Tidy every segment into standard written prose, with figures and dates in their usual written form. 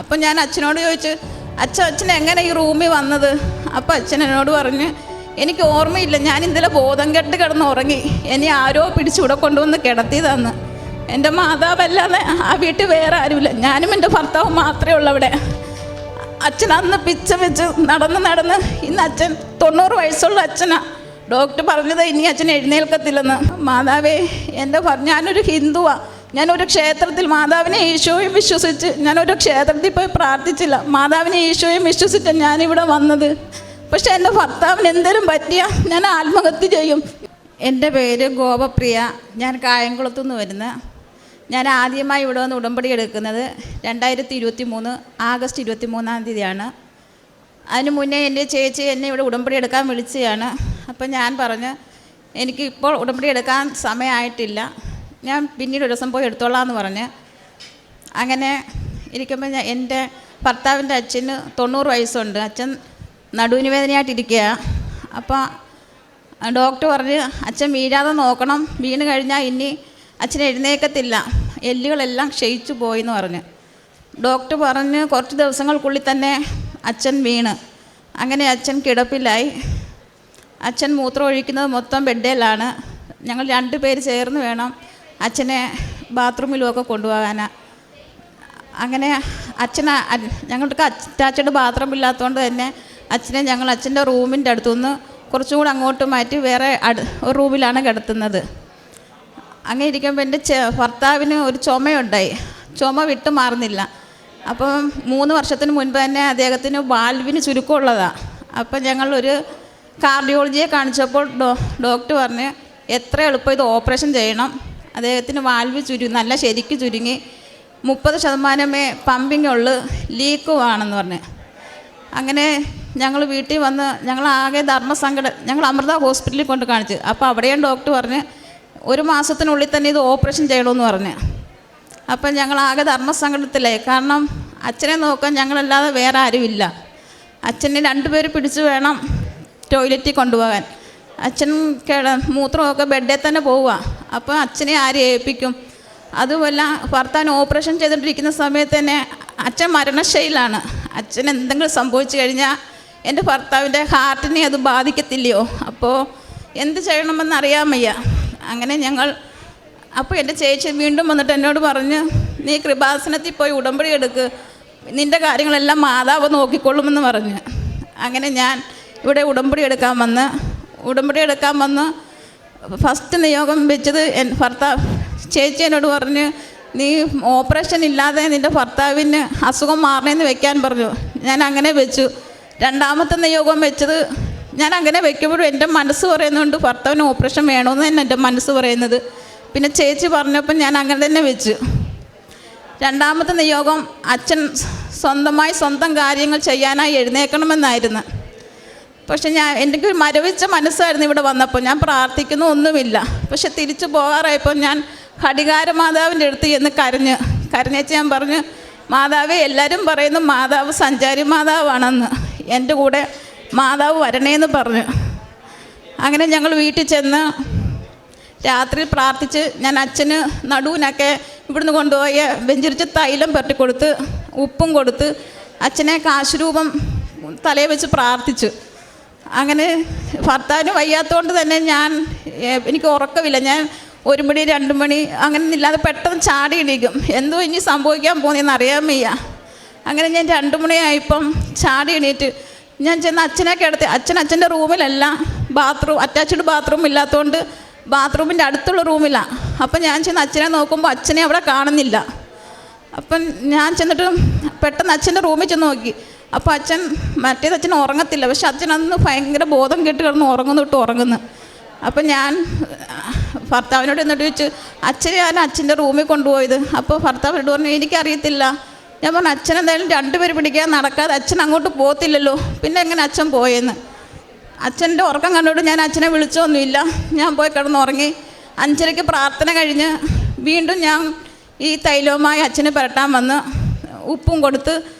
അപ്പം ഞാൻ അച്ഛനോട് ചോദിച്ചു, അച്ഛൻ എങ്ങനെ ഈ റൂമിൽ വന്നത്? അപ്പം അച്ഛൻ എന്നോട് പറഞ്ഞ്, എനിക്ക് ഓർമ്മയില്ല, ഞാൻ ഇന്നലെ ബോധം കെട്ട് കിടന്ന് ഉറങ്ങി, എന്നെ ആരോ പിടിച്ചിവിടെ കൊണ്ടുവന്ന് കിടത്തിയതാന്ന്. എൻ്റെ മാതാവല്ലാതെ ആ വീട്ടിൽ വേറെ ആരുമില്ല, ഞാനും എൻ്റെ ഭർത്താവും മാത്രമേ ഉള്ളൂ അവിടെ. അച്ഛൻ അന്ന് പിച്ച വെച്ച് നടന്ന് ഇന്ന് അച്ഛൻ 90 വയസ്സുള്ള അച്ഛനാണ്. ഡോക്ടർ പറഞ്ഞത് ഇനി അച്ഛൻ എഴുന്നേൽക്കത്തില്ലെന്ന്. മാതാവേ, ഞാനൊരു ഹിന്ദുവാണ്, ഞാനൊരു ക്ഷേത്രത്തിൽ മാതാവിനെ ഈശോയും വിശ്വസിച്ച് ഞാനൊരു ക്ഷേത്രത്തിൽ പോയി പ്രാർത്ഥിച്ചില്ല, മാതാവിനെ ഈശോയും വിശ്വസിച്ച് ഞാനിവിടെ വന്നത്. പക്ഷെ എൻ്റെ ഭർത്താവിന് എന്തെങ്കിലും പറ്റിയാൽ ഞാൻ ആത്മഹത്യ ചെയ്യും. എൻ്റെ പേര് ഗോപപ്രിയ, ഞാൻ കായംകുളത്തുനിന്ന് വരുന്ന. ഞാൻ ആദ്യമായി ഇവിടെ വന്ന് ഉടമ്പടി എടുക്കുന്നത് 2023 ആഗസ്റ്റ് 23 അതിന് മുന്നേ എൻ്റെ ചേച്ചി എന്നെ ഇവിടെ ഉടമ്പടി എടുക്കാൻ വിളിച്ചതാണ്. അപ്പം ഞാൻ പറഞ്ഞു, എനിക്ക് ഇപ്പോൾ ഉടമ്പടി എടുക്കാൻ സമയമായിട്ടില്ല, ഞാൻ പിന്നീട് ഒരു ദിവസം പോയി എടുത്തോളാം എന്ന് പറഞ്ഞ്. അങ്ങനെ ഇരിക്കുമ്പോൾ എൻ്റെ ഭർത്താവിൻ്റെ അച്ഛന് 90 വയസ്സുണ്ട്. അച്ഛൻ നടുവിന് വേദനയായിട്ടിരിക്കുക. അപ്പോൾ ഡോക്ടർ പറഞ്ഞ്, അച്ഛൻ വീഴാതെ നോക്കണം, വീണ് കഴിഞ്ഞാൽ ഇനി അച്ഛൻ എഴുന്നേക്കത്തില്ല, എല്ലുകളെല്ലാം ക്ഷയിച്ചു പോയെന്ന് പറഞ്ഞ്. ഡോക്ടർ പറഞ്ഞ് കുറച്ച് ദിവസങ്ങൾക്കുള്ളിൽ തന്നെ അച്ഛൻ വീണ്. അങ്ങനെ അച്ഛൻ കിടപ്പിലായി. അച്ഛൻ മൂത്രം ഒഴിക്കുന്നത് മൊത്തം ബെഡിലാണ്. ഞങ്ങൾ 2 പേര് ചേർന്ന് വേണം അച്ഛനെ ബാത്റൂമിലുമൊക്കെ കൊണ്ടുപോകാനാണ്. അങ്ങനെ ഞങ്ങൾക്ക് അറ്റാച്ച്ഡ് ബാത്റൂം ഇല്ലാത്തതുകൊണ്ട് തന്നെ അച്ഛനെ ഞങ്ങൾ അച്ഛൻ്റെ റൂമിൻ്റെ അടുത്തുനിന്ന് കുറച്ചും കൂടെ അങ്ങോട്ട് മാറ്റി വേറെ ഒരു റൂമിലാണ് കിടത്തുന്നത്. അങ്ങനെ ഇരിക്കുമ്പോൾ എൻ്റെ ഭർത്താവിന് ഒരു ചുമയുണ്ടായി, ചുമ വിട്ടു മാറുന്നില്ല. അപ്പം 3 വർഷത്തിന് മുൻപ് തന്നെ അദ്ദേഹത്തിന് വാൽവിന് ചുരുക്കമുള്ളതാണ്. അപ്പം ഞങ്ങളൊരു കാർഡിയോളജിയെ കാണിച്ചപ്പോൾ ഡോക്ടർ പറഞ്ഞ്, എത്ര എളുപ്പം ഇത് ഓപ്പറേഷൻ ചെയ്യണം, അദ്ദേഹത്തിന് വാൽവ് നല്ല ശരിക്ക് ചുരുങ്ങി 30% പമ്പിങ് ഉള്ളു, ലീക്കുവാണെന്ന് പറഞ്ഞ്. അങ്ങനെ ഞങ്ങൾ വീട്ടിൽ വന്ന് ഞങ്ങളാകെ ഞങ്ങൾ അമൃത ഹോസ്പിറ്റലിൽ കൊണ്ട് കാണിച്ചു. അപ്പോൾ അവിടെയും ഡോക്ടർ പറഞ്ഞ് 1 മാസത്തിനുള്ളിൽ തന്നെ ഇത് ഓപ്പറേഷൻ ചെയ്യണമെന്ന് പറഞ്ഞ്. അപ്പം ഞങ്ങളാകെ ധർമ്മസങ്കടത്തിലായി. കാരണം അച്ഛനെ നോക്കാൻ ഞങ്ങളല്ലാതെ വേറെ ആരുമില്ല. അച്ഛനെ 2 പേര് പിടിച്ച് വേണം ടോയ്ലറ്റിൽ കൊണ്ടുപോകാൻ. അച്ഛൻ മൂത്രമൊക്കെ ബെഡിൽ തന്നെ പോവുക. അപ്പോൾ അച്ഛനെ ആര് ഏൽപ്പിക്കും? അതുമല്ല, ഭർത്താവിന് ഓപ്പറേഷൻ ചെയ്തുകൊണ്ടിരിക്കുന്ന സമയത്ത് തന്നെ അച്ഛൻ മരണശൈലാണ്. അച്ഛൻ എന്തെങ്കിലും സംഭവിച്ചു കഴിഞ്ഞാൽ എൻ്റെ ഭർത്താവിൻ്റെ ഹാർട്ടിനെ അത് ബാധിക്കത്തില്ലയോ? അപ്പോൾ എന്ത് ചെയ്യണമെന്ന് അറിയാൻ വയ്യ. അങ്ങനെ അപ്പോൾ എൻ്റെ ചേച്ചി വീണ്ടും വന്നിട്ട് എന്നോട് പറഞ്ഞ്, നീ കൃപാസനത്തിൽ പോയി ഉടമ്പടി എടുക്ക്, നിൻ്റെ കാര്യങ്ങളെല്ലാം മാതാവ് നോക്കിക്കൊള്ളുമെന്ന് പറഞ്ഞ്. അങ്ങനെ ഞാൻ ഇവിടെ ഉടമ്പടി എടുക്കാൻ വന്ന് ഫസ്റ്റ് നിയോഗം വെച്ചത് ചേച്ചി എന്നോട് പറഞ്ഞ്, നീ ഓപ്പറേഷൻ ഇല്ലാതെ നിൻ്റെ ഭർത്താവിന് അസുഖം മാറണമെന്ന് വെക്കാൻ പറഞ്ഞു. ഞാൻ അങ്ങനെ വെച്ചു. 2ാമത്തെ നിയോഗം വെച്ചത് ഞാൻ അങ്ങനെ വെക്കുമ്പോഴും എൻ്റെ മനസ്സ് പറയുന്നുണ്ട് ഭർത്താവിന് ഓപ്പറേഷൻ വേണമെന്ന് തന്നെ എൻ്റെ മനസ്സ് പറയുന്നത്. പിന്നെ ചേച്ചി പറഞ്ഞപ്പോൾ ഞാൻ അങ്ങനെ തന്നെ വെച്ചു. 2ാമത്തെ നിയോഗം അച്ഛൻ സ്വന്തം കാര്യങ്ങൾ ചെയ്യാനായി എഴുന്നേൽക്കണമെന്നായിരുന്നു. പക്ഷെ എനിക്ക് മരവിച്ച മനസ്സായിരുന്നു ഇവിടെ വന്നപ്പോൾ. ഞാൻ പ്രാർത്ഥിക്കുന്നു ഒന്നുമില്ല. പക്ഷെ തിരിച്ചു പോകാറായപ്പോൾ ഞാൻ ഘടികാരമാതാവിൻ്റെ അടുത്ത് ചെന്ന് കരഞ്ഞേച്ച് ഞാൻ പറഞ്ഞു, മാതാവേ, എല്ലാവരും പറയുന്നു മാതാവ് സഞ്ചാരി മാതാവാണെന്ന്, എൻ്റെ കൂടെ മാതാവ് വരണേന്ന് പറഞ്ഞു. അങ്ങനെ ഞങ്ങൾ വീട്ടിൽ ചെന്ന് രാത്രി പ്രാർത്ഥിച്ച് ഞാൻ അച്ഛന് നടുവിനൊക്കെ ഇവിടുന്ന് കൊണ്ടുപോയി വെഞ്ചിരിച്ച് തൈലം പുരട്ടിക്കൊടുത്ത് ഉപ്പും കൊടുത്ത് അച്ഛനെ കാശുരൂപം തലയിൽ വെച്ച് പ്രാർത്ഥിച്ചു. അങ്ങനെ ഭർത്താവിന് വയ്യാത്തതുകൊണ്ട് തന്നെ എനിക്ക് ഉറക്കമില്ല. ഞാൻ 1 മണി 2 മണി അങ്ങനെ ഇല്ലാതെ പെട്ടെന്ന് ചാടി എണീക്കും, എന്തോ ഇനി സംഭവിക്കാൻ പോകുന്നതെന്ന് അറിയാൻ വയ്യ. അങ്ങനെ ഞാൻ 2 മണിയായപ്പം ചാടി എണീറ്റ് ഞാൻ ചെന്ന് അച്ഛനെ കിടത്തി. അച്ഛൻ്റെ റൂമിലല്ല, അറ്റാച്ച്ഡ് ബാത്റൂം ഇല്ലാത്തതുകൊണ്ട് ബാത്റൂമിൻ്റെ അടുത്തുള്ള റൂമിലാണ്. അപ്പം ഞാൻ ചെന്ന് അച്ഛനെ നോക്കുമ്പോൾ അച്ഛനെ അവിടെ കാണുന്നില്ല. അപ്പം ഞാൻ ചെന്നിട്ട് പെട്ടെന്ന് അച്ഛൻ്റെ റൂമിൽ ചെന്ന് നോക്കി. അപ്പോൾ അച്ഛൻ ഉറങ്ങത്തില്ല. പക്ഷെ അച്ഛൻ അന്ന് ഭയങ്കര ബോധം കെട്ട് കിടന്ന് ഉറങ്ങുന്നു. അപ്പം ഞാൻ ഭർത്താവിനോട് എന്നിട്ട് ചോദിച്ചു, അച്ഛൻ്റെ റൂമിൽ കൊണ്ടുപോയത്? അപ്പോൾ ഭർത്താവിനോട് പറഞ്ഞു, എനിക്കറിയത്തില്ല. ഞാൻ പറഞ്ഞു, അച്ഛൻ എന്തായാലും 2 പേര് പിടിക്കാൻ നടക്കാതെ അച്ഛൻ അങ്ങോട്ട് പോകത്തില്ലല്ലോ, പിന്നെ എങ്ങനെ അച്ഛൻ പോയെന്ന്. അച്ഛൻ്റെ ഉറക്കം കണ്ടുകൊണ്ട് ഞാൻ അച്ഛനെ വിളിച്ചൊന്നുമില്ല. ഞാൻ പോയി കിടന്നുറങ്ങി. 5:30 പ്രാർത്ഥന കഴിഞ്ഞ് വീണ്ടും ഞാൻ ഈ തൈലവുമായി അച്ഛനെ പുരട്ടാൻ വന്ന് ഉപ്പും കൊടുത്ത്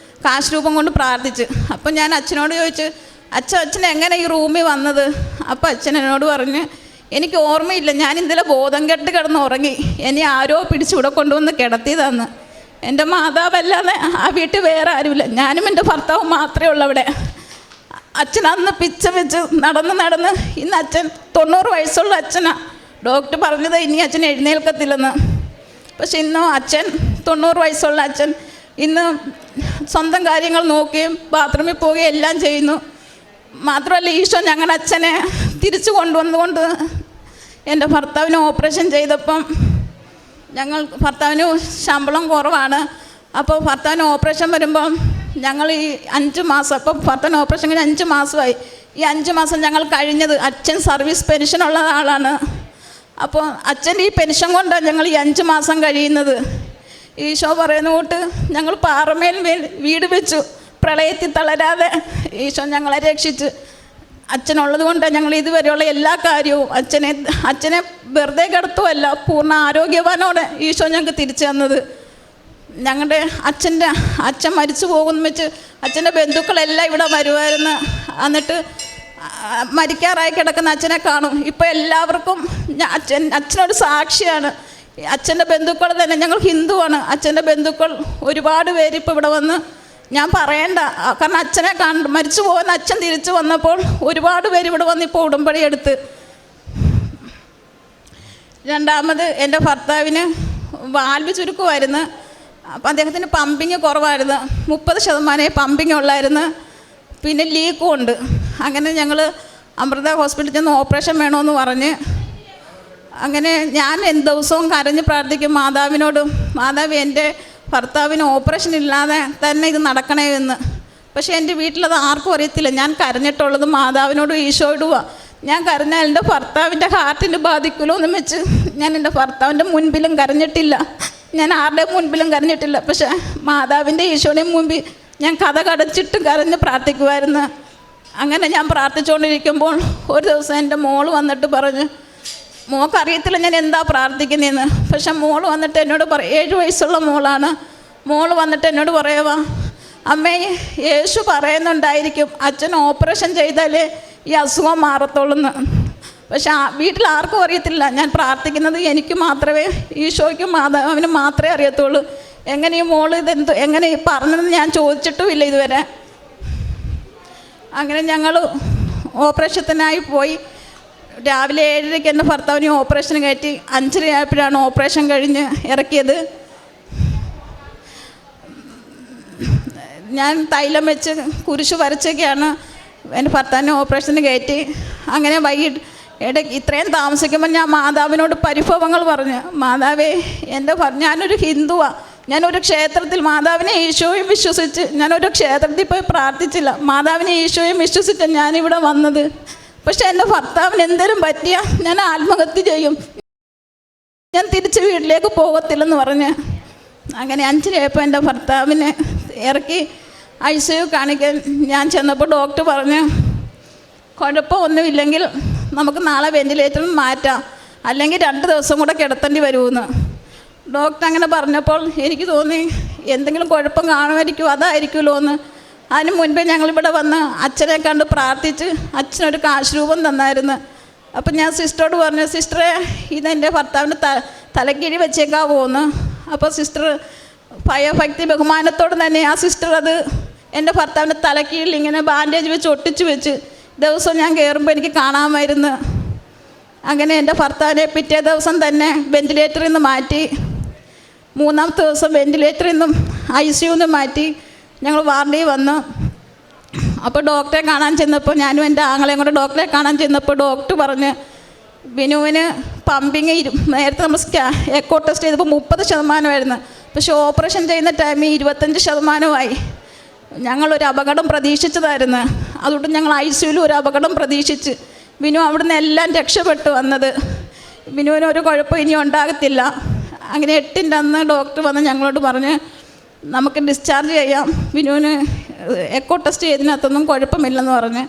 കാശുരൂപം കൊണ്ട് പ്രാർത്ഥിച്ച്. അപ്പം ഞാൻ അച്ഛനോട് ചോദിച്ചു, അച്ഛൻ എങ്ങനെ ഈ റൂമിൽ വന്നത്? അപ്പം അച്ഛൻ എന്നോട് പറഞ്ഞ്, എനിക്ക് ഓർമ്മയില്ല, ഞാൻ ഇന്നലെ ബോധം കെട്ട് കിടന്ന് ഉറങ്ങി, എന്നെ ആരോ പിടിച്ച് ഇവിടെ കൊണ്ടുവന്ന് കിടത്തിയതാന്ന്. എൻ്റെ മാതാവല്ലാതെ ആ വീട്ടിൽ വേറെ ആരുമില്ല. ഞാനും എൻ്റെ ഭർത്താവും മാത്രമേ ഉള്ളൂ അവിടെ. അച്ഛൻ അന്ന് പിച്ച വെച്ച് നടന്ന് ഇന്ന് അച്ഛൻ 90 വയസ്സുള്ള അച്ഛനാണ്. ഡോക്ടർ പറഞ്ഞത് ഇനി അച്ഛൻ എഴുന്നേൽക്കത്തില്ലെന്ന്. പക്ഷെ ഇന്നും അച്ഛൻ 90 വയസ്സുള്ള അച്ഛൻ ഇന്ന് സ്വന്തം കാര്യങ്ങൾ നോക്കുകയും ബാത്റൂമിൽ പോവുകയും എല്ലാം ചെയ്യുന്നു. മാത്രമല്ല ഈശോ ഞങ്ങളുടെ അച്ഛനെ തിരിച്ചു കൊണ്ടുവന്നുകൊണ്ട് എൻ്റെ ഭർത്താവിന് ഓപ്പറേഷൻ ചെയ്തപ്പം ഭർത്താവിന് ശമ്പളം കുറവാണ്. അപ്പോൾ ഭർത്താവിന് ഓപ്പറേഷൻ വരുമ്പം ഞങ്ങൾ ഈ 5 മാസം, അപ്പോൾ ഭർത്താവിന് ഓപ്പറേഷൻ കഴിഞ്ഞ് 5 മാസമായി. ഈ 5 മാസം ഞങ്ങൾ കഴിഞ്ഞത്, അച്ഛൻ സർവീസ് പെൻഷനുള്ള ആളാണ്. അപ്പോൾ അച്ഛൻ്റെ ഈ പെൻഷൻ കൊണ്ടാണ് ഞങ്ങൾ ഈ 5 മാസം കഴിയുന്നത്. ഈശോ പറയുന്ന കൂട്ട് ഞങ്ങൾ പാറമേൽ വീട് വെച്ചു, പ്രളയത്തിൽ തളരാതെ ഈശോ ഞങ്ങളെ രക്ഷിച്ച്. അച്ഛനുള്ളത് കൊണ്ടാണ് ഞങ്ങൾ ഇതുവരെയുള്ള എല്ലാ കാര്യവും അച്ഛനെ വെറുതെ കിടത്തുമല്ല, പൂർണ്ണ ആരോഗ്യവാനോടെ ഈശോ ഞങ്ങൾക്ക് തിരിച്ചു തന്നത്. ഞങ്ങളുടെ അച്ഛൻ മരിച്ചു പോകുമെന്ന് വെച്ച് അച്ഛൻ്റെ ബന്ധുക്കളെല്ലാം ഇവിടെ വരുമായിരുന്നു. എന്നിട്ട് മരിക്കാറായി കിടക്കുന്ന അച്ഛനെ കാണും. ഇപ്പോൾ എല്ലാവർക്കും അച്ഛനൊരു സാക്ഷിയാണ്. അച്ഛൻ്റെ ബന്ധുക്കൾ തന്നെ, ഞങ്ങൾ ഹിന്ദുവാണ്, അച്ഛൻ്റെ ബന്ധുക്കൾ ഒരുപാട് പേര് ഇപ്പോൾ ഇവിടെ വന്ന്, ഞാൻ പറയണ്ട, കാരണം അച്ഛനെ മരിച്ചു പോകുന്ന അച്ഛൻ തിരിച്ചു വന്നപ്പോൾ ഒരുപാട് പേര് ഇവിടെ വന്ന് ഇപ്പോൾ ഉടമ്പടി എടുത്ത്. രണ്ടാമത് എൻ്റെ ഭർത്താവിന് വാൽവ് ചുരുക്കമായിരുന്നു. അപ്പം അദ്ദേഹത്തിന് പമ്പിങ് കുറവായിരുന്നു, 30% പമ്പിങ് ഉള്ളായിരുന്നു. പിന്നെ ലീക്കും ഉണ്ട്. അങ്ങനെ ഞങ്ങൾ അമൃത ഹോസ്പിറ്റലിൽ ചെന്ന് ഓപ്പറേഷൻ വേണമെന്ന് പറഞ്ഞ്, അങ്ങനെ ഞാൻ ദിവസവും കരഞ്ഞ് പ്രാർത്ഥിക്കും മാതാവിനോട്, മാതാവ് എൻ്റെ ഭർത്താവിന് ഓപ്പറേഷൻ ഇല്ലാതെ തന്നെ ഇത് നടക്കണേ എന്ന്. പക്ഷേ എൻ്റെ വീട്ടിലത് ആർക്കും അറിയത്തില്ല. ഞാൻ കരഞ്ഞിട്ടുള്ളത് മാതാവിനോടും ഈശോയോടുമാണ്. ഞാൻ കരഞ്ഞാൽ എൻ്റെ ഭർത്താവിൻ്റെ ഹാർട്ടിന് ബാധിക്കുമല്ലോ എന്ന് വെച്ച് ഞാൻ എൻ്റെ ഭർത്താവിൻ്റെ മുൻപിലും കരഞ്ഞിട്ടില്ല, ഞാൻ ആരുടെ മുൻപിലും കരഞ്ഞിട്ടില്ല. പക്ഷേ മാതാവിൻ്റെ ഈശോയുടെയും മുമ്പിൽ ഞാൻ കഥ കടച്ചിട്ടും കരഞ്ഞ് പ്രാർത്ഥിക്കുമായിരുന്നു. അങ്ങനെ ഞാൻ പ്രാർത്ഥിച്ചുകൊണ്ടിരിക്കുമ്പോൾ ഒരു ദിവസം എൻ്റെ മോള് വന്നിട്ട് പറഞ്ഞു, മോൾക്കറിയത്തില്ല ഞാൻ എന്താ പ്രാർത്ഥിക്കുന്നതെന്ന്. പക്ഷെ മോള് വന്നിട്ട് എന്നോട് 7 വയസ്സുള്ള മോളാണ്. മോള് വന്നിട്ട് എന്നോട് പറയുവാ, അമ്മേ യേശു പറയുന്നുണ്ടായിരിക്കും അച്ഛൻ ഓപ്പറേഷൻ ചെയ്താലേ ഈ അസുഖം മാറത്തുള്ളൂന്ന്. പക്ഷെ വീട്ടിൽ ആർക്കും അറിയത്തില്ല ഞാൻ പ്രാർത്ഥിക്കുന്നത് എനിക്ക് മാത്രമേ, ഈശോയ്ക്കും മാതാവിന് മാത്രമേ അറിയത്തുള്ളൂ. എങ്ങനെ ഈ മോള് എങ്ങനെ ഈ പറഞ്ഞതെന്ന് ഞാൻ ചോദിച്ചിട്ടുമില്ല ഇതുവരെ. അങ്ങനെ ഞങ്ങൾ ഓപ്പറേഷത്തിനായി പോയി. രാവിലെ 7:30 എൻ്റെ ഭർത്താവിനെ ഓപ്പറേഷൻ കയറ്റി. 5:30 ആയപ്പോഴാണ് ഓപ്പറേഷൻ കഴിഞ്ഞ് ഇറക്കിയത്. ഞാൻ തൈലം വെച്ച് കുരിശ് വരച്ചൊക്കെയാണ് എൻ്റെ ഭർത്താവിനെ ഓപ്പറേഷന് കയറ്റി. അങ്ങനെ ഇത്രയും താമസിക്കുമ്പോൾ ഞാൻ മാതാവിനോട് പരിഭവങ്ങൾ പറഞ്ഞു, മാതാവേ ഞാനൊരു ഹിന്ദുവാണ്, ഞാനൊരു ക്ഷേത്രത്തിൽ മാതാവിനെ ഈശോയും വിശ്വസിച്ച് ഞാനൊരു ക്ഷേത്രത്തിൽ പോയി പ്രാർത്ഥിച്ചില്ല, മാതാവിനെ ഈശോയും വിശ്വസിച്ച് ഞാനിവിടെ വന്നത്. പക്ഷെ എൻ്റെ ഭർത്താവിന് എന്തെങ്കിലും പറ്റിയാൽ ഞാൻ ആത്മഹത്യ ചെയ്യും, ഞാൻ തിരിച്ച് വീട്ടിലേക്ക് പോകത്തില്ലെന്ന് പറഞ്ഞ്. അങ്ങനെ 5:30 ആയപ്പോൾ എൻ്റെ ഭർത്താവിനെ ഇറക്കി ICU കാണിക്കാൻ ഞാൻ ചെന്നപ്പോൾ ഡോക്ടർ പറഞ്ഞു, കുഴപ്പമൊന്നുമില്ലെങ്കിൽ നമുക്ക് നാളെ വെന്റിലേറ്ററിൽ മാറ്റാം, അല്ലെങ്കിൽ 2 ദിവസം കൂടെ കിടത്തേണ്ടി വരുമെന്ന്. ഡോക്ടർ അങ്ങനെ പറഞ്ഞപ്പോൾ എനിക്ക് തോന്നി എന്തെങ്കിലും കുഴപ്പം കാണുമായിരിക്കും, അതായിരിക്കുമല്ലോ എന്ന്. അതിന് മുൻപേ ഞങ്ങളിവിടെ വന്ന് അച്ഛനെ കണ്ട് പ്രാർത്ഥിച്ച് അച്ഛനൊരു കാശ് രൂപം തന്നായിരുന്നു. അപ്പം ഞാൻ സിസ്റ്ററോട് പറഞ്ഞു, സിസ്റ്ററെ ഇതെൻ്റെ ഭർത്താവിൻ്റെ തലക്കീഴി വെച്ചേക്കാവോ എന്ന്. അപ്പോൾ സിസ്റ്റർ ഭയഭക്തി ബഹുമാനത്തോടെ തന്നെ ആ സിസ്റ്റർ അത് എൻ്റെ ഭർത്താവിൻ്റെ തലക്കീഴിൽ ഇങ്ങനെ ബാൻഡേജ് വെച്ച് ഒട്ടിച്ച് വെച്ച് ദിവസം ഞാൻ കയറുമ്പോൾ എനിക്ക് കാണാമായിരുന്നു. അങ്ങനെ എൻ്റെ ഭർത്താവിനെ പിറ്റേ ദിവസം തന്നെ വെന്റിലേറ്ററിൽ നിന്ന് മാറ്റി. 3-ാമത്തെ ദിവസം വെന്റിലേറ്ററിൽ നിന്നും ICU നിന്ന് മാറ്റി ഞങ്ങൾ വാർഡിൽ വന്നു. അപ്പോൾ ഡോക്ടറെ കാണാൻ ചെന്നപ്പോൾ, ഞാനും എൻ്റെ ആങ്ങളെയും കൂടെ ഡോക്ടറെ കാണാൻ ചെന്നപ്പോൾ ഡോക്ടർ പറഞ്ഞ്, ബിനുവിന് പമ്പിങ് നേരത്തെ നമ്മൾ എക്കോ ടെസ്റ്റ് ചെയ്തപ്പോൾ 30% പക്ഷേ ഓപ്പറേഷൻ ചെയ്യുന്ന ടൈമിൽ 25%. ഞങ്ങളൊരു അപകടം പ്രതീക്ഷിച്ചതായിരുന്നു. അതുകൊണ്ട് ഞങ്ങൾ ICUവിൽ ഒരു അപകടം പ്രതീക്ഷിച്ച് ബിനു അവിടുന്ന് എല്ലാം രക്ഷപ്പെട്ടു വന്നത്. ബിനുവിനൊരു കുഴപ്പം ഇനി ഉണ്ടാകത്തില്ല. അങ്ങനെ 8ൻ്റെ അന്ന് ഡോക്ടർ വന്ന് ഞങ്ങളോട് പറഞ്ഞ് നമുക്ക് ഡിസ്ചാർജ് ചെയ്യാം, ബിനുവിന് എക്കോ ടെസ്റ്റ് ചെയ്തതിനകത്തൊന്നും കുഴപ്പമില്ലെന്ന് പറഞ്ഞ്.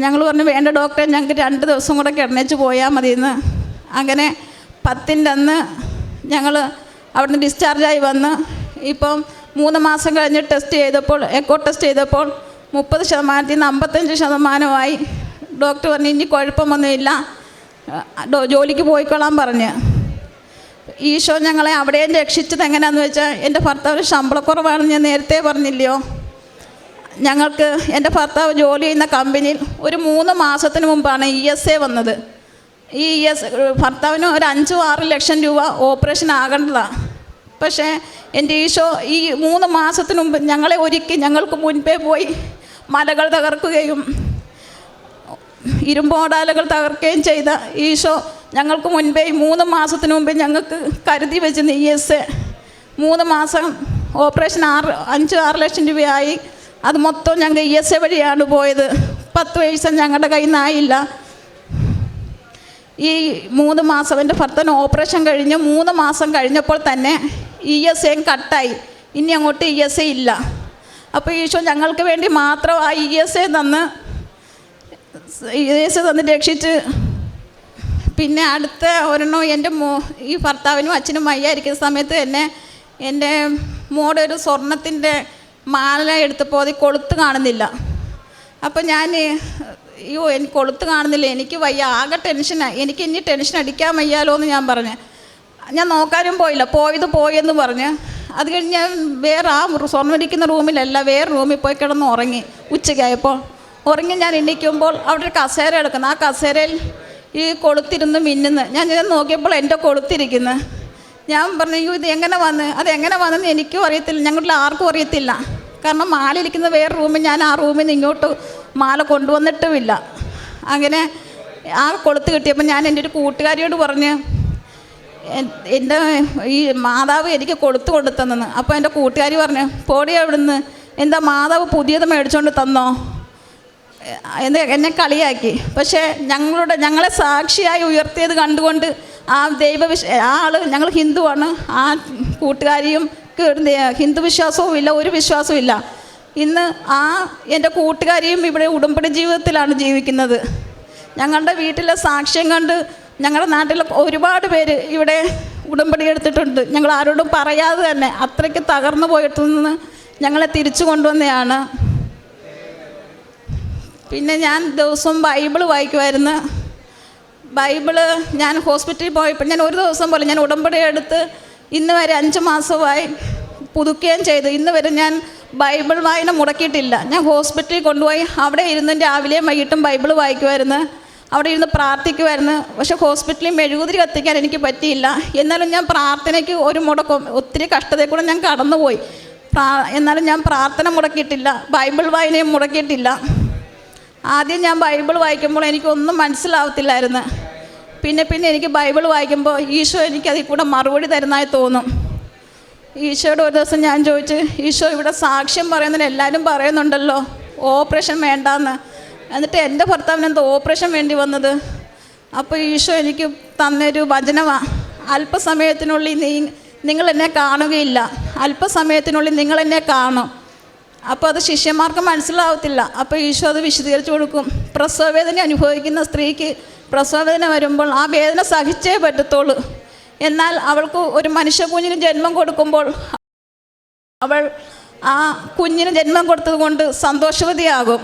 ഞങ്ങൾ പറഞ്ഞു വേണ്ട ഡോക്ടറെ, ഞങ്ങൾക്ക് 2 ദിവസം കൂടെ കിടന്നേച്ച് പോയാൽ മതിയെന്ന്. അങ്ങനെ 10ൻ്റെ അന്ന് ഞങ്ങൾ അവിടുന്ന് ഡിസ്ചാർജായി വന്ന്. ഇപ്പം 3 മാസം കഴിഞ്ഞ് ടെസ്റ്റ് ചെയ്തപ്പോൾ, എക്കോ ടെസ്റ്റ് ചെയ്തപ്പോൾ 30%-ൽ നിന്ന് 55%. ഡോക്ടർ പറഞ്ഞു ഇനി കുഴപ്പമൊന്നുമില്ല, ജോലിക്ക് പോയിക്കൊള്ളാൻ പറഞ്ഞ്. ഈശോ ഞങ്ങളെ അവിടെയും രക്ഷിച്ചത് എങ്ങനെയാണെന്ന് വെച്ചാൽ, എൻ്റെ ഭർത്താവ് ശമ്പളക്കുറവാണെന്ന് ഞാൻ നേരത്തെ പറഞ്ഞില്ലയോ. ഞങ്ങൾക്ക് എൻ്റെ ഭർത്താവ് ജോലി ചെയ്യുന്ന കമ്പനിയിൽ ഒരു 3 മാസത്തിന് മുമ്പാണ് ESA വന്നത്. ഈ ഭർത്താവിന് ഒരു 5-6 ലക്ഷം രൂപ ഓപ്പറേഷൻ ആകേണ്ടതാണ്. പക്ഷേ എൻ്റെ ഈശോ ഈ 3 മാസത്തിന് മുമ്പ് ഞങ്ങളെ ഒരുക്കി ഞങ്ങൾക്ക് മുൻപേ പോയി മലകൾ തകർക്കുകയും ഇരുമ്പോടാലകൾ തകർക്കുകയും ചെയ്ത ഈശോ ഞങ്ങൾക്ക് മുൻപേ 3 മാസത്തിന് മുമ്പേ ഞങ്ങൾക്ക് കരുതി വെച്ചിരുന്ന ESA 3 മാസം ഓപ്പറേഷൻ 5-6 ലക്ഷം രൂപയായി. അത് മൊത്തം ഞങ്ങൾ ESA വഴിയാണ് പോയത്. 10 പൈസ ഞങ്ങളുടെ കയ്യിൽ നിന്നായില്ല. ഈ 3 മാസം എൻ്റെ ഭർത്താവിന് ഓപ്പറേഷൻ കഴിഞ്ഞ് 3 മാസം കഴിഞ്ഞപ്പോൾ തന്നെ ESA കട്ടായി. ഇനി അങ്ങോട്ട് ESA ഇല്ല. അപ്പോൾ ഈശോ ഞങ്ങൾക്ക് വേണ്ടി മാത്രം ആ ESA തന്ന് രക്ഷിച്ച്. പിന്നെ അടുത്ത ഒരെണ്ണം എൻ്റെ ഈ ഭർത്താവിനും അച്ഛനും വയ്യായിരിക്കുന്ന സമയത്ത് തന്നെ എൻ്റെ മോടെ ഒരു സ്വർണത്തിൻ്റെ മാല എടുത്തപ്പോൾ അത് കൊളുത്ത് കാണുന്നില്ല. അപ്പോൾ ഞാൻ എനിക്ക് കൊളുത്ത് കാണുന്നില്ല, എനിക്ക് വയ്യ, ആകെ ടെൻഷനാണ്, എനിക്ക് ഇനി ടെൻഷൻ അടിക്കാൻ വയ്യാലോ എന്ന് ഞാൻ പറഞ്ഞു. ഞാൻ നോക്കാനും പോയില്ല, പോയെന്ന് പറഞ്ഞ് അത് കഴിഞ്ഞ് ഞാൻ വേറെ ആ സ്വർണ്ണമിരിക്കുന്ന റൂമിലല്ല, വേറെ റൂമിൽ പോയി കിടന്ന് ഉറങ്ങി. ഉച്ചയ്ക്കായപ്പോൾ ഉറങ്ങി ഞാൻ എണീക്കുമ്പോൾ അവിടെ ഒരു കസേര എടുക്കുന്നു. ആ കസേരയിൽ ഈ കൊളുത്തിരുന്ന് മിന്നുന്നു. ഞാൻ നോക്കിയപ്പോൾ എൻ്റെ കൊളുത്തിരിക്കുന്നു. ഞാൻ പറഞ്ഞു, ഇത് എങ്ങനെ വന്ന്, അതെങ്ങനെ വന്നെന്ന് എനിക്കും അറിയത്തില്ല, ഞങ്ങളുടെ ആർക്കും അറിയത്തില്ല. കാരണം മാല ഇരിക്കുന്ന വേറെ റൂമിൽ, ഞാൻ ആ റൂമിൽ നിന്ന് ഇങ്ങോട്ട് മാല കൊണ്ടുവന്നിട്ടുമില്ല. അങ്ങനെ ആ കൊളുത്ത് കിട്ടിയപ്പോൾ ഞാൻ എൻ്റെ ഒരു കൂട്ടുകാരിയോട് പറഞ്ഞ്, എൻ്റെ ഈ മാതാവ് എനിക്ക് കൊളുത്ത് തന്നെന്ന്. അപ്പോൾ എൻ്റെ കൂട്ടുകാരി പറഞ്ഞു, പോടി അവിടുന്ന്, എന്താ മാതാവ് പുതിയത് മേടിച്ചുകൊണ്ട് തന്നോ എന്നെ കളിയാക്കി. പക്ഷേ ഞങ്ങളെ സാക്ഷിയായി ഉയർത്തിയത് കണ്ടുകൊണ്ട് ആ ആൾ, ഞങ്ങൾ ഹിന്ദുവാണ്, ആ കൂട്ടുകാരിയും ഹിന്ദു വിശ്വാസവും ഇല്ല, ഒരു വിശ്വാസവും ഇല്ല. ഇന്ന് എൻ്റെ കൂട്ടുകാരിയും ഇവിടെ ഉടമ്പടി ജീവിതത്തിലാണ് ജീവിക്കുന്നത്. ഞങ്ങളുടെ വീട്ടിലെ സാക്ഷ്യം കണ്ട് ഞങ്ങളുടെ നാട്ടിൽ ഒരുപാട് പേര് ഇവിടെ ഉടമ്പടി എടുത്തിട്ടുണ്ട്. ഞങ്ങൾ ആരോടും പറയാതെ തന്നെ അത്രയ്ക്ക് തകർന്നു പോയിട്ട് നിന്ന് ഞങ്ങളെ തിരിച്ചു കൊണ്ടുവന്നതാണ്. പിന്നെ ഞാൻ ദിവസവും ബൈബിള് വായിക്കുമായിരുന്നു. ബൈബിള് ഞാൻ ഹോസ്പിറ്റലിൽ പോയപ്പോൾ ഞാൻ ഒരു ദിവസം പോലെ ഞാൻ ഉടമ്പടി എടുത്ത് ഇന്ന് വരെ 5 മാസമായി പുതുക്കുകയും ചെയ്തു. ഇന്ന് വരെ ഞാൻ ബൈബിൾ വായന മുടക്കിയിട്ടില്ല. ഞാൻ ഹോസ്പിറ്റലിൽ കൊണ്ടുപോയി അവിടെ ഇരുന്ന് രാവിലെയും വൈകിട്ടും ബൈബിൾ വായിക്കുമായിരുന്നു, അവിടെ ഇരുന്ന് പ്രാർത്ഥിക്കുമായിരുന്നു. പക്ഷേ ഹോസ്പിറ്റലിൽ മെഴുകുതിരി കത്തിക്കാൻ എനിക്ക് പറ്റിയില്ല. എന്നാലും ഞാൻ പ്രാർത്ഥനയ്ക്ക് ഒരു മുടക്കം, ഒത്തിരി കഷ്ടതയിൽ കൂടെ ഞാൻ കടന്നുപോയി. എന്നാലും ഞാൻ പ്രാർത്ഥന മുടക്കിയിട്ടില്ല, ബൈബിൾ വായനയും മുടക്കിയിട്ടില്ല. ആദ്യം ഞാൻ ബൈബിൾ വായിക്കുമ്പോൾ എനിക്കൊന്നും മനസ്സിലാവത്തില്ലായിരുന്നു. പിന്നെ എനിക്ക് ബൈബിൾ വായിക്കുമ്പോൾ ഈശോ എനിക്കതിൽ കൂടെ മറുപടി തരുന്നതായി തോന്നും. ഈശോയോട് ഒരു ദിവസം ഞാൻ ചോദിച്ചു, ഈശോ ഇവിടെ സാക്ഷ്യം പറയുന്നതിന് എല്ലാവരും പറയുന്നുണ്ടല്ലോ ഓപ്പറേഷൻ വേണ്ടാന്ന്, എന്നിട്ട് എൻ്റെ ഭർത്താവിന് എന്താ ഓപ്പറേഷൻ വേണ്ടി വന്നത്? അപ്പോൾ ഈശോ എനിക്ക് തന്നൊരു വചനമാണ്, അല്പസമയത്തിനുള്ളിൽ നിങ്ങൾ എന്നെ കാണുകയില്ല, അല്പസമയത്തിനുള്ളിൽ നിങ്ങൾ എന്നെ കാണും. അപ്പോൾ അത് ശിഷ്യന്മാർക്ക് മനസ്സിലാവത്തില്ല. അപ്പോൾ ഈശോ അത് വിശദീകരിച്ചു കൊടുക്കും. പ്രസവവേദന അനുഭവിക്കുന്ന സ്ത്രീക്ക് പ്രസവവേദന വരുമ്പോൾ ആ വേദന സഹിച്ചേ പറ്റത്തുള്ളൂ. എന്നാൽ അവൾക്ക് ഒരു മനുഷ്യ കുഞ്ഞിന് ജന്മം കൊടുക്കുമ്പോൾ അവൾ ആ കുഞ്ഞിന് ജന്മം കൊടുത്തത് കൊണ്ട് സന്തോഷവതിയാകും.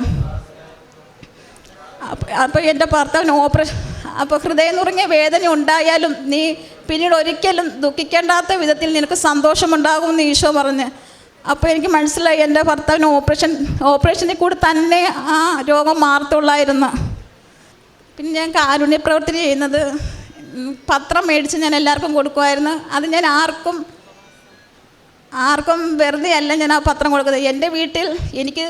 അപ്പോൾ എൻ്റെ ഭർത്താവിന് ഓപ്പറേഷൻ, അപ്പോൾ ഹൃദയം നുറുങ്ങിയ വേദന ഉണ്ടായാലും നീ പിന്നീട് ഒരിക്കലും ദുഃഖിക്കേണ്ടാത്ത വിധത്തിൽ നിനക്ക് സന്തോഷമുണ്ടാകുമെന്ന് ഈശോ പറഞ്ഞ്. അപ്പോൾ എനിക്ക് മനസ്സിലായി എൻ്റെ ഭർത്താവിന് ഓപ്പറേഷനിൽ കൂടി തന്നെ ആ രോഗം മാറത്തുള്ളായിരുന്നു. പിന്നെ ഞാൻ കാരുണ്യ പ്രവർത്തനം ചെയ്യുന്നത്, പത്രം മേടിച്ച് ഞാൻ എല്ലാവർക്കും കൊടുക്കുമായിരുന്നു. അത് ഞാൻ ആർക്കും വെറുതെ അല്ല ഞാൻ ആ പത്രം കൊടുക്കുന്നത്. എൻ്റെ വീട്ടിൽ എനിക്ക്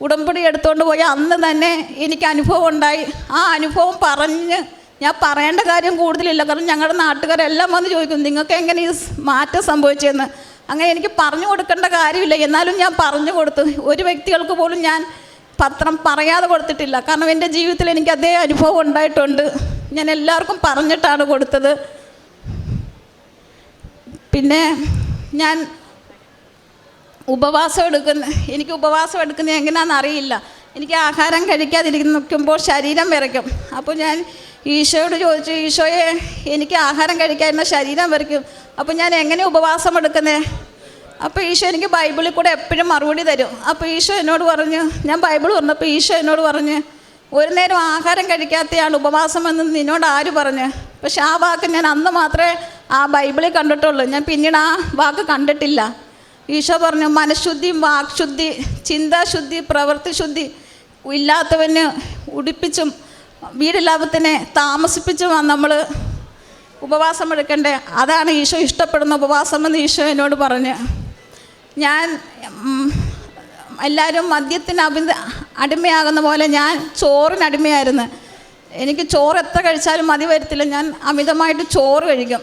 ഉടമ്പടി എടുത്തുകൊണ്ട് പോയ അന്ന് തന്നെ എനിക്ക് അനുഭവം ഉണ്ടായി. ആ അനുഭവം ഞാൻ പറയേണ്ട കാര്യം കൂടുതലില്ല. കാരണം ഞങ്ങളുടെ നാട്ടുകാരെല്ലാം വന്ന് ചോദിക്കും, നിങ്ങൾക്ക് എങ്ങനെ ഈ മാറ്റം സംഭവിച്ചതെന്ന്. അങ്ങനെ എനിക്ക് പറഞ്ഞു കൊടുക്കേണ്ട കാര്യമില്ല, എന്നാലും ഞാൻ പറഞ്ഞു കൊടുത്തു. ഒരു വ്യക്തികൾക്ക് പോലും ഞാൻ പത്രം പറയാതെ കൊടുത്തിട്ടില്ല. കാരണം എൻ്റെ ജീവിതത്തിൽ എനിക്ക് അതേ അനുഭവം ഉണ്ടായിട്ടുണ്ട്. ഞാൻ എല്ലാവർക്കും പറഞ്ഞിട്ടാണ് കൊടുത്തത്. പിന്നെ ഞാൻ എനിക്ക് ഉപവാസം എടുക്കുന്നത് എങ്ങനെയാണെന്ന് അറിയില്ല. എനിക്ക് ആഹാരം കഴിക്കാതിരിക്കുമ്പോൾ ശരീരം വിറയ്ക്കും. അപ്പോൾ ഞാൻ ഈശോയോട് ചോദിച്ചു, ഈശോയെ എനിക്ക് ആഹാരം കഴിക്കാതിരുന്ന ശരീരം വിറയ്ക്കും, അപ്പോൾ ഞാൻ എങ്ങനെ ഉപവാസം എടുക്കുന്നത്? അപ്പോൾ ഈശോ എനിക്ക് ബൈബിളിൽ കൂടെ എപ്പോഴും മറുപടി തരും. അപ്പോൾ ഈശോ എന്നോട് പറഞ്ഞു, ഞാൻ ബൈബിൾ പറഞ്ഞപ്പോൾ ഈശോ എന്നോട് പറഞ്ഞ്, ഒരു നേരം ആഹാരം കഴിക്കാത്തയാണ് ഉപവാസം എന്ന് നിന്നോട് ആര് പറഞ്ഞു? പക്ഷെ ആ വാക്ക് ഞാൻ അന്ന് മാത്രമേ ആ ബൈബിളിൽ കണ്ടിട്ടുള്ളൂ. ഞാൻ പിന്നീട് ആ വാക്ക് കണ്ടിട്ടില്ല. ഈശോ പറഞ്ഞു, മനഃശുദ്ധി, വാക്ശുദ്ധി, ചിന്താശുദ്ധി, പ്രവൃത്തി ശുദ്ധി ഇല്ലാത്തവന് ഉടുപ്പിച്ചും വീടില്ലാത്തതിനെ താമസിപ്പിച്ചുമാണ് നമ്മൾ ഉപവാസം എടുക്കണ്ടേ. അതാണ് ഈശോ ഇഷ്ടപ്പെടുന്ന ഉപവാസമെന്ന് ഈശോ എന്നോട് പറഞ്ഞ്. ഞാൻ എല്ലാവരും മദ്യത്തിന് അടിമയാകുന്ന പോലെ ഞാൻ ചോറിന് അടിമയായിരുന്നു. എനിക്ക് ചോറ് എത്ര കഴിച്ചാലും മതി വരത്തില്ല. ഞാൻ അമിതമായിട്ട് ചോറ് കഴിക്കും.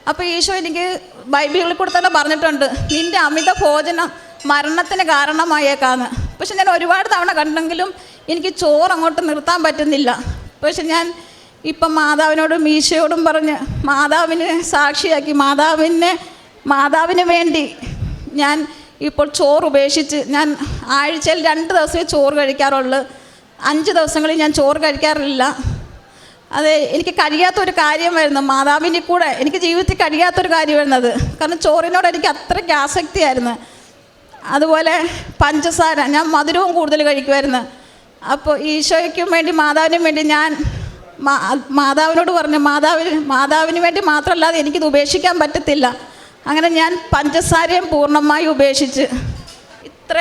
അപ്പോൾ ഈശോ എനിക്ക് ബൈബിളിൽ കൂടെ തന്നെ പറഞ്ഞിട്ടുണ്ട്, നിൻ്റെ അമിത ഭോജനം മരണത്തിന് കാരണമായേക്കാന്ന്. പക്ഷെ ഞാൻ ഒരുപാട് തവണ കണ്ടെങ്കിലും എനിക്ക് ചോറ് അങ്ങോട്ട് നിർത്താൻ പറ്റുന്നില്ല. പക്ഷെ ഞാൻ ഇപ്പം മാതാവിനോടും ഈശോയോടും പറഞ്ഞ് മാതാവിനെ സാക്ഷിയാക്കി മാതാവിന് വേണ്ടി ഞാൻ ഇപ്പോൾ ചോറ് ഉപേക്ഷിച്ച് ഞാൻ ആഴ്ചയിൽ 2 ദിവസമേ ചോറ് കഴിക്കാറുള്ളൂ. 5 ദിവസങ്ങളിൽ ഞാൻ ചോറ് കഴിക്കാറില്ല. അത് എനിക്ക് കഴിയാത്തൊരു കാര്യമായിരുന്നു. മാതാവിൻ്റെ കൂടെ എനിക്ക് ജീവിതത്തിൽ കഴിയാത്തൊരു കാര്യമായിരുന്നത്. കാരണം ചോറിനോട് എനിക്ക് അത്രയ്ക്ക് ആസക്തിയായിരുന്നു. അതുപോലെ പഞ്ചസാര, ഞാൻ മധുരവും കൂടുതൽ കഴിക്കുമായിരുന്നു. അപ്പോൾ ഈശോയ്ക്കും വേണ്ടി മാതാവിനും വേണ്ടി ഞാൻ മാതാവിനോട് പറഞ്ഞു, മാതാവിന് വേണ്ടി മാത്രമല്ലാതെ എനിക്കിത് ഉപേക്ഷിക്കാൻ പറ്റത്തില്ല. അങ്ങനെ ഞാൻ പഞ്ചസാരയും പൂർണ്ണമായി ഉപേക്ഷിച്ച് ഇത്ര